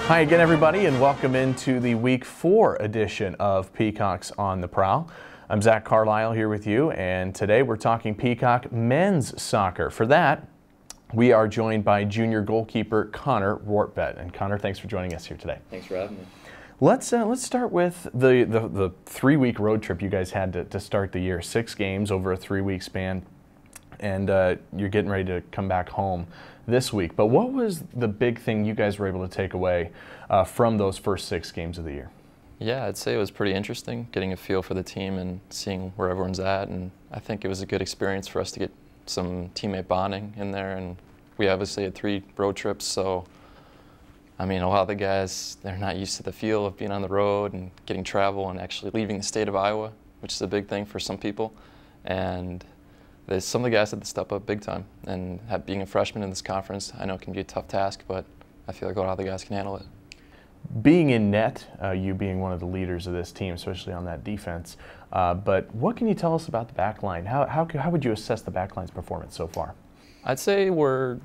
Hi again, everybody, and welcome into the Week 4 edition of Peacocks on the Prowl. I'm Zach Carlyle here with you, and today we're talking Peacock men's soccer. For that, we are joined by junior goalkeeper Connor Rortvedt. And Connor, thanks for joining us here today. Thanks for having me. Let's start with the 3-week road trip you guys had to start the year. 6 games over a 3-week span, and you're getting ready to come back home this week. But what was the big thing you guys were able to take away from those first 6 games of the year? Yeah, I'd say it was pretty interesting, getting a feel for the team and seeing where everyone's at. And I think it was a good experience for us to get some teammate bonding in there. And we obviously had 3 road trips, so I mean, a lot of the guys, they're not used to the feel of being on the road and getting travel and actually leaving the state of Iowa, which is a big thing for some people. And some of the guys had to step up big time. And being a freshman in this conference, I know it can be a tough task, but I feel like a lot of the guys can handle it. Being in net, you being one of the leaders of this team, especially on that defense, but what can you tell us about the back line? How would you assess the back line's performance so far? I'd say we're,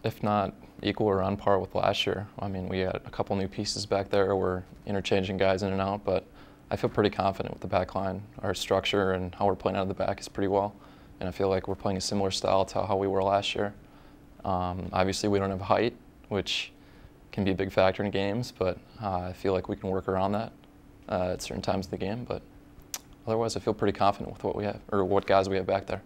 if not equal or on par with last year. I mean, we had a couple new pieces back there. We're interchanging guys in and out, but I feel pretty confident with the back line. Our structure and how we're playing out of the back is pretty well, and I feel like we're playing a similar style to how we were last year. Obviously, we don't have height, which can be a big factor in games, but I feel like we can work around that at certain times of the game. But otherwise, I feel pretty confident with what we have, or what guys we have back there.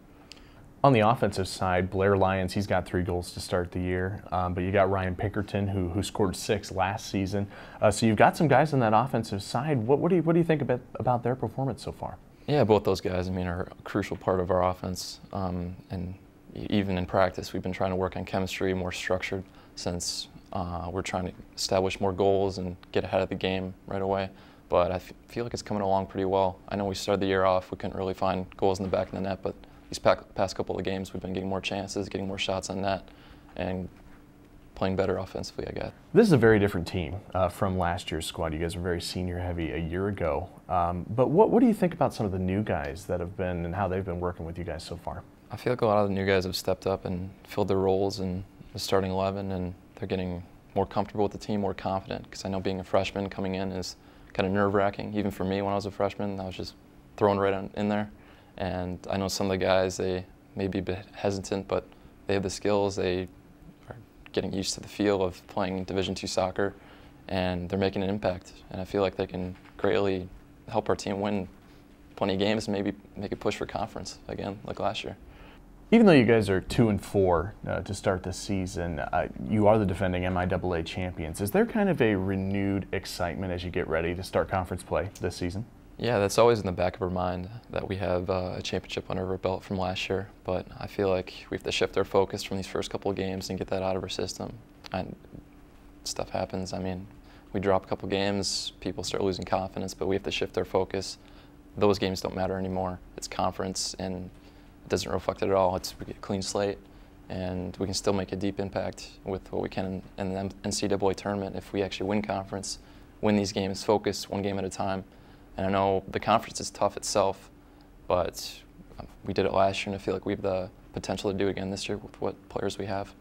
On the offensive side, Blair Lyons, he's got 3 goals to start the year, but you got Ryan Pinkerton, who scored 6 last season. So you've got some guys on that offensive side. What do you think about their performance so far? Yeah, both those guys, I mean, are a crucial part of our offense. And even in practice, we've been trying to work on chemistry, more structured, since we're trying to establish more goals and get ahead of the game right away. But I feel like it's coming along pretty well. I know we started the year off, we couldn't really find goals in the back of the net, but these past couple of games, we've been getting more chances, getting more shots on net, and playing better offensively, I guess. This is a very different team from last year's squad. You guys were very senior heavy a year ago. But what do you think about some of the new guys that have been and how they've been working with you guys so far? I feel like a lot of the new guys have stepped up and filled their roles in the starting 11, and they're getting more comfortable with the team, more confident, because I know being a freshman coming in is kind of nerve-wracking. Even for me when I was a freshman, I was just thrown right in there. And I know some of the guys, they may be a bit hesitant, but they have the skills. They are getting used to the feel of playing Division II soccer, and they're making an impact. And I feel like they can greatly help our team win plenty of games and maybe make a push for conference again, like last year. Even though you guys are 2-4 to start the season, you are the defending MIAA champions. Is there kind of a renewed excitement as you get ready to start conference play this season? Yeah, that's always in the back of our mind, that we have a championship under our belt from last year. But I feel like we have to shift our focus from these first couple of games and get that out of our system. And stuff happens. I mean, we drop a couple games, people start losing confidence, but we have to shift our focus. Those games don't matter anymore. It's conference, and it doesn't reflect it at all. We get a clean slate, and we can still make a deep impact with what we can in the NCAA tournament if we actually win conference, win these games, focus one game at a time. And I know the conference is tough itself, but we did it last year, and I feel like we have the potential to do it again this year with what players we have.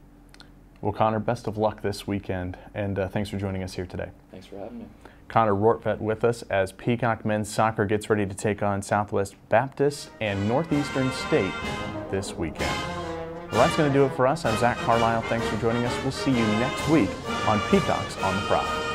Well, Connor, best of luck this weekend, and thanks for joining us here today. Thanks for having me. Connor Rortvedt with us as Peacock men's soccer gets ready to take on Southwest Baptist and Northeastern State this weekend. Well, that's going to do it for us. I'm Zach Carlyle. Thanks for joining us. We'll see you next week on Peacocks on the Prowl.